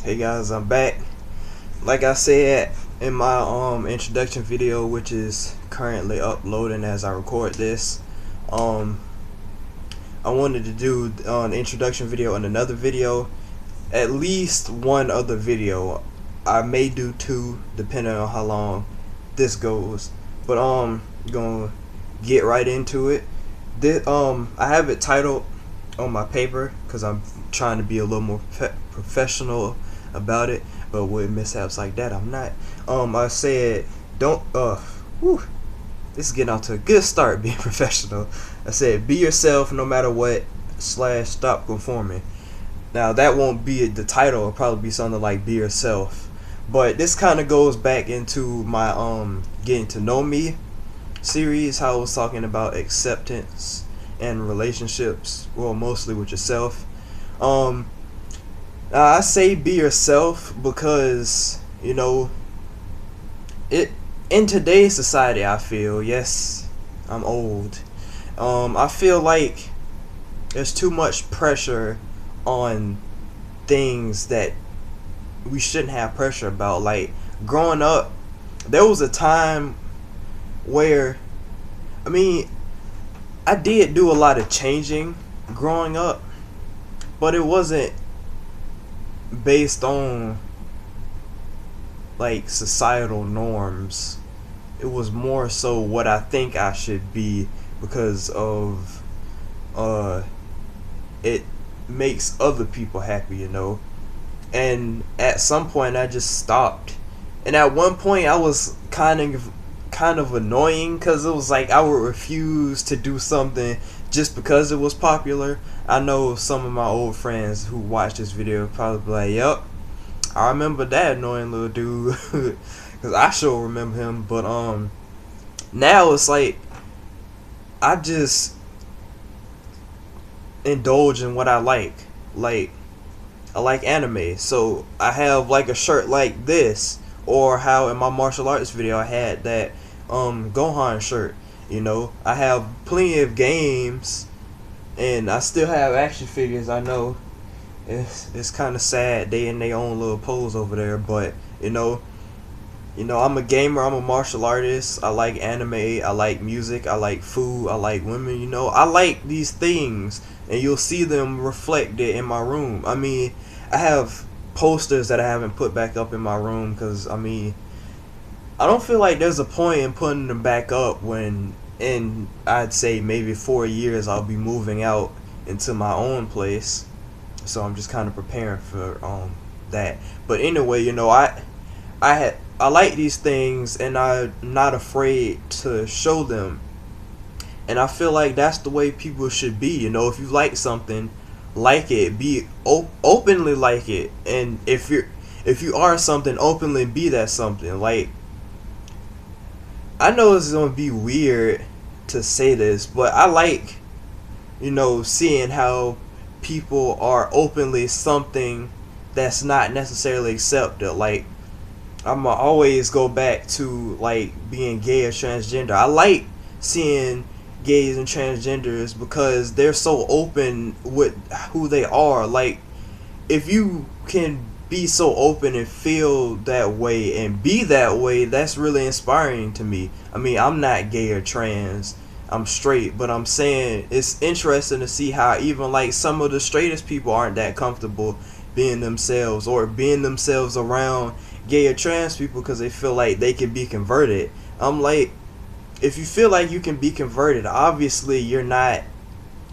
Hey guys, I'm back. Like I said in my introduction video, which is currently uploading as I record this, um I wanted to do an introduction video and another video, at least one other video. I may do two depending on how long this goes. But gonna get right into it. This, I have it titled on my paper because I'm trying to be a little more professional about it, but with mishaps like that I'm not. I said don't this is getting off to a good start being professional. I said be yourself no matter what / stop conforming. Now that won't be the title, it'll probably be something like be yourself. But this kind of goes back into my getting to know me series, how I was talking about acceptance and relationships, well, mostly with yourself. I say be yourself because, you know, it in today's society, I feel, yes, I'm old. I feel like there's too much pressure on things that we shouldn't have pressure about. Like growing up, there was a time where, I did do a lot of changing growing up, but it wasn't based on like societal norms. It was more so what I think I should be because of it makes other people happy, you know. And at some point I just stopped. And at one point I was kind of annoying because it was like I would refuse to do something just because it was popular. I know some of my old friends who watch this video probably be like, yep, I remember that annoying little dude because I sure remember him. But now it's like I just indulge in what I like. Like I like anime, so I have like a shirt like this, or how in my martial arts video I had that Gohan shirt. You know, I have plenty of games, and I still have action figures. I know it's kind of sad they in their own little pose over there, but you know, I'm a gamer. I'm a martial artist. I like anime. I like music. I like food. I like women. You know, I like these things, and you'll see them reflected in my room. I have posters that I haven't put back up in my room because I don't feel like there's a point in putting them back up when in I'd say maybe 4 years I'll be moving out into my own place. So I'm just kind of preparing for that. But anyway, you know, I like these things and I'm not afraid to show them. And I feel like that's the way people should be. You know, if you like something, like it, be openly like it. And if you are something, openly be that something. Like, I know it's gonna be weird to say this, but I like, you know, seeing how people are openly something that's not necessarily accepted. Like, I'ma always go back to like being gay or transgender. I like seeing gays and transgenders because they're so open with who they are. Like, if you can be so open and feel that way and be that way, that's really inspiring to me. I'm not gay or trans, I'm straight, but I'm saying it's interesting to see how even like some of the straightest people aren't that comfortable being themselves or being themselves around gay or trans people because they feel like they can be converted. I'm like, if you feel like you can be converted, obviously you're not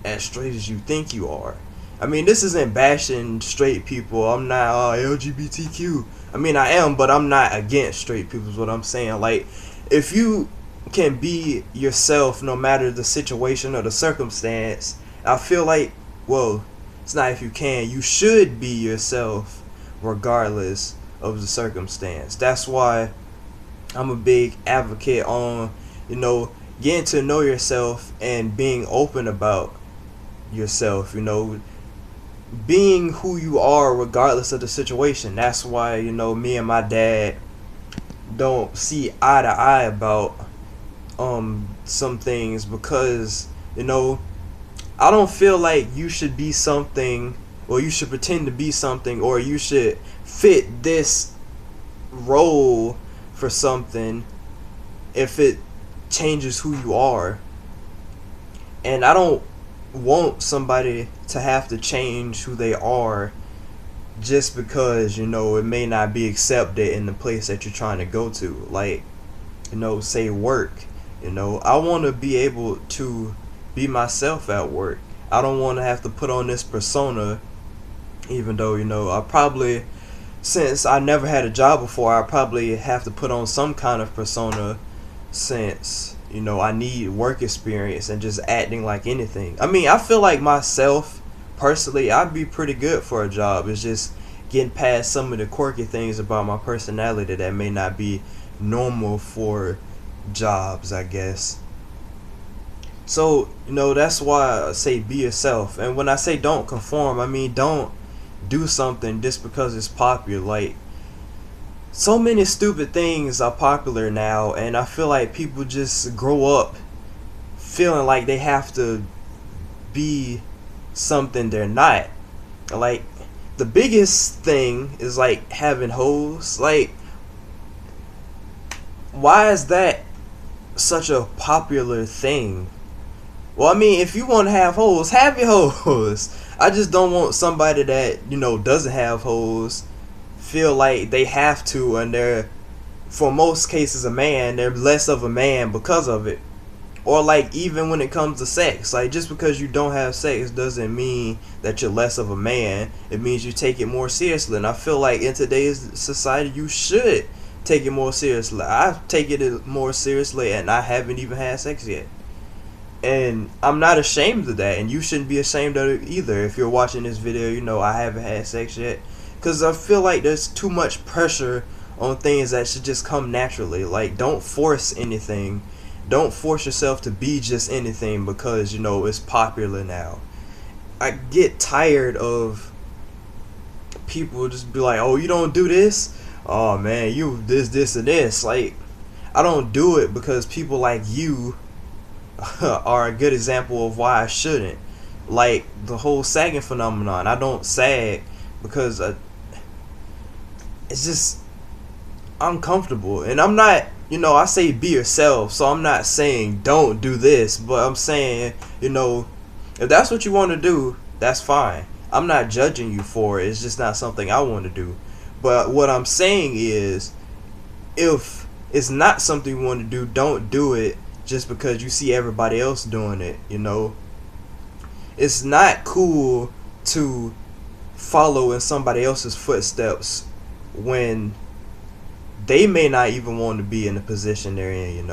as straight as you think you are. This isn't bashing straight people. I'm not LGBTQ. I am, but I'm not against straight people is what I'm saying. Like, if you can be yourself no matter the situation or the circumstance, I feel like, well, it's not if you can, you should be yourself regardless of the circumstance. That's why I'm a big advocate on, you know, getting to know yourself and being open about yourself, you know, being who you are regardless of the situation. That's why, you know, me and my dad don't see eye to eye about some things because, you know, I don't feel like you should be something or you should pretend to be something, or you should fit this role for something if it changes who you are. And I don't want somebody to have to change who they are just because, it may not be accepted in the place that you're trying to go to. Like, say work. I want to be able to be myself at work. I don't want to have to put on this persona, even though, I probably, since I never had a job before, I probably have to put on some kind of persona since, I need work experience and just acting like anything. I mean, I feel like myself, personally, I'd be pretty good for a job. It's just getting past some of the quirky things about my personality that may not be normal for jobs, I guess. So, that's why I say be yourself. And when I say don't conform, I mean don't do something just because it's popular. Like, so many stupid things are popular now, and I feel like people just grow up feeling like they have to be something they're not. Like, the biggest thing is like having hoes. Like, why is that such a popular thing? Well, I mean, if you want to have hoes, have your hoes. I just don't want somebody that, doesn't have hoes feel like they have to, and they're, for most cases, a man. They're less of a man because of it. Or like, even when it comes to sex, like, just because you don't have sex doesn't mean that you're less of a man. It means you take it more seriously. And I feel like in today's society, you should take it more seriously. I take it more seriously, and I haven't even had sex yet. And I'm not ashamed of that, and you shouldn't be ashamed of it either. If you're watching this video, I haven't had sex yet. Because I feel like there's too much pressure on things that should just come naturally. Like, don't force anything. Don't force yourself to be just anything because, it's popular now. I get tired of people just be like, oh, you don't do this? Oh, man, you this, and this. Like, I don't do it because people like you are a good example of why I shouldn't. Like, the whole sagging phenomenon. I don't sag because it's just uncomfortable. And I'm not, I say be yourself, so I'm not saying don't do this, but I'm saying, if that's what you want to do, that's fine. I'm not judging you for it. It's just not something I want to do. But what I'm saying is, if it's not something you want to do, don't do it just because you see everybody else doing it. It's not cool to follow in somebody else's footsteps when they may not even want to be in the position they're in.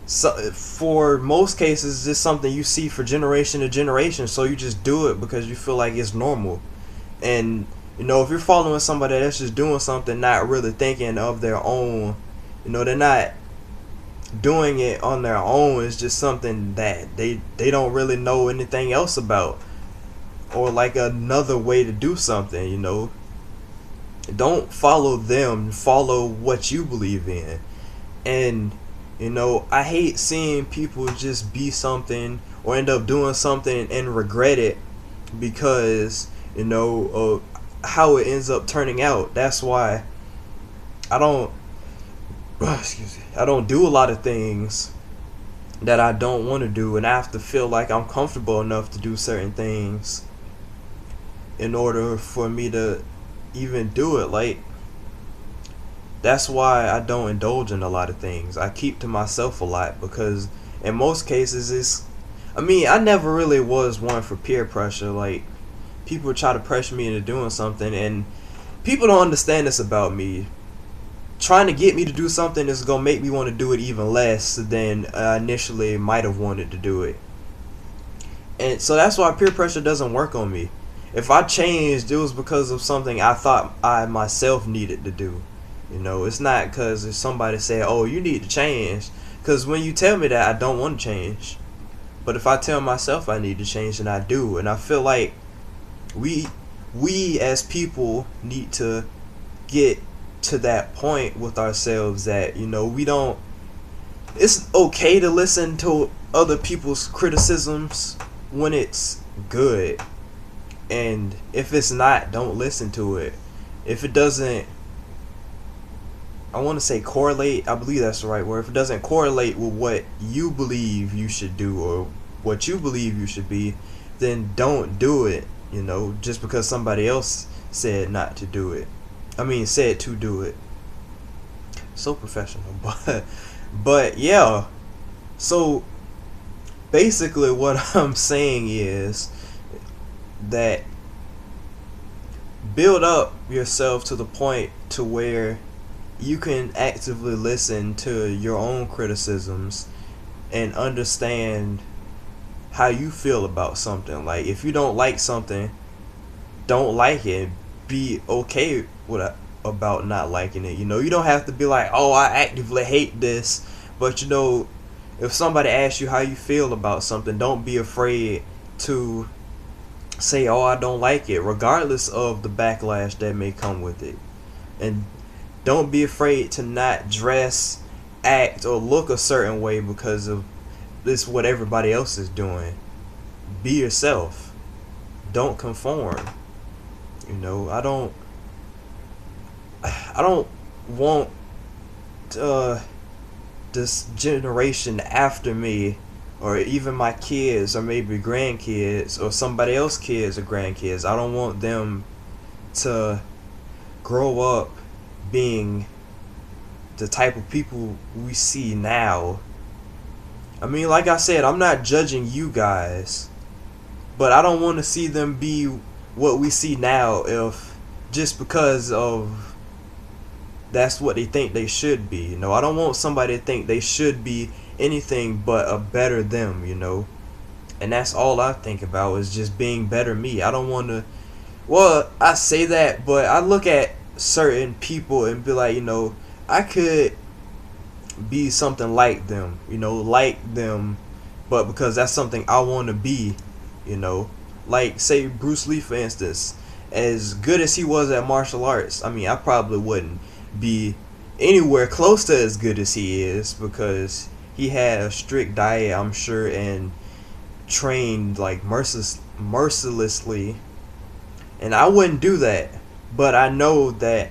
So for most cases, it's something you see for generation to generation, so you just do it because you feel like it's normal. And if you're following somebody that's just doing something, not really thinking of their own, they're not doing it on their own. It's just something that they don't really know anything else about, or like another way to do something. Don't follow them, follow what you believe in. And I hate seeing people just be something or end up doing something and regret it because of how it ends up turning out. That's why I don't I don't do a lot of things that I don't want to do, and I have to feel like I'm comfortable enough to do certain things in order for me to even do it. Like, that's why I don't indulge in a lot of things. I keep to myself a lot because in most cases I never really was one for peer pressure. Like, people try to pressure me into doing something, and people don't understand this about me. Trying to get me to do something is going to make me want to do it even less than I initially might have wanted to do it. And so that's why peer pressure doesn't work on me. If I changed, it was because of something I thought I myself needed to do. It's not because if somebody said, oh, you need to change. Because when you tell me that, I don't want to change. But if I tell myself I need to change, then I do. And I feel like we as people need to get to that point with ourselves that we don't, it's okay to listen to other people's criticisms when it's good, And if it's not, don't listen to it. If it doesn't, I want to say correlate, I believe that's the right word. If it doesn't correlate with what you believe you should do or what you believe you should be, then don't do it, you know, just because somebody else said not to do it. I mean, said to do it. So professional, but yeah. So basically what I'm saying is that build up yourself to the point to where you can actively listen to your own criticisms and understand how you feel about something. Like, if you don't like something, don't like it. Be okay with about not liking it. You know, you don't have to be like, oh, I actively hate this. But you know, if somebody asks you how you feel about something, don't be afraid to say, oh, I don't like it, regardless of the backlash that may come with it. And don't be afraid to not dress, act, or look a certain way because of this what everybody else is doing. Be yourself. Don't conform. You know, I don't want this generation after me, or even my kids, or maybe grandkids, or somebody else's kids or grandkids. I don't want them to grow up being the type of people we see now. I mean, like I said, I'm not judging you guys, but I don't want to see them be what we see now, if just because of that's what they think they should be. You know, I don't want somebody to think they should be anything but a better them, you know. And that's all I think about, is just being better me. I don't want to, well, I say that, but I look at certain people and be like, you know, I could be something like them, you know, like them, but because that's something I want to be, you know. Like, say Bruce Lee, for instance, as good as he was at martial arts, I mean, I probably wouldn't be anywhere close to as good as he is, because he had a strict diet, I'm sure, and trained like mercilessly, and I wouldn't do that. But I know that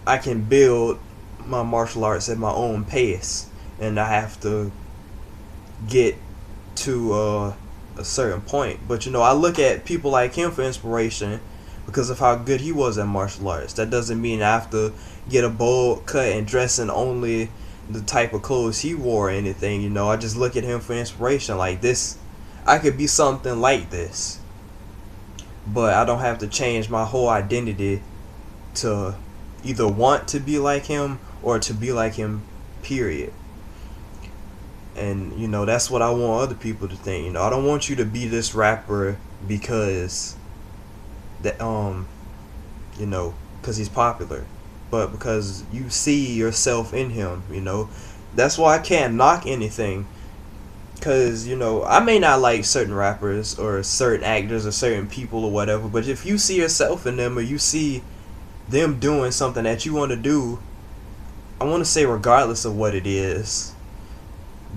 I can build my martial arts at my own pace, and I have to get to a certain point. But you know, I look at people like him for inspiration because of how good he was at martial arts. That doesn't mean I have to get a bowl cut and dress in only the type of clothes he wore or anything. You know, I just look at him for inspiration. Like, this, I could be something like this, but I don't have to change my whole identity to either want to be like him or to be like him, period. And you know, that's what I want other people to think. You know, I don't want you to be this rapper because that you know, because he's popular, but because you see yourself in him. You know, that's why I can't knock anything, because you know, I may not like certain rappers or certain actors or certain people or whatever, but if you see yourself in them, or you see them doing something that you want to do, I want to say regardless of what it is,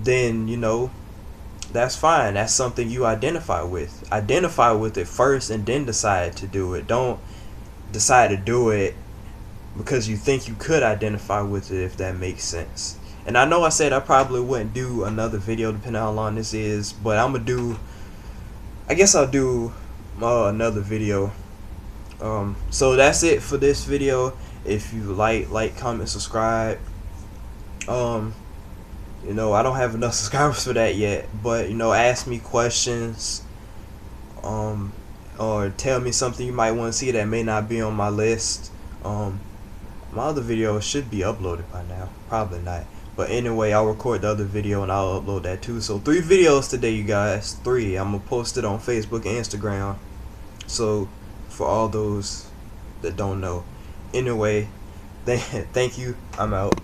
then you know, that's fine. That's something you identify with. Identify with it first and then decide to do it. Don't decide to do it because you think you could identify with it, if that makes sense. And I know I said I probably wouldn't do another video depending on how long this is, but I'm gonna do, I guess I'll do another video. So that's it for this video. If you like, comment, subscribe. You know, I don't have enough subscribers for that yet, but you know, ask me questions, or tell me something you might want to see that may not be on my list. My other video should be uploaded by now, probably not, but anyway, I'll record the other video and I'll upload that too. So 3 videos today, you guys. 3. I'm gonna post it on Facebook and Instagram, so for all those that don't know. Anyway, thank you. I'm out.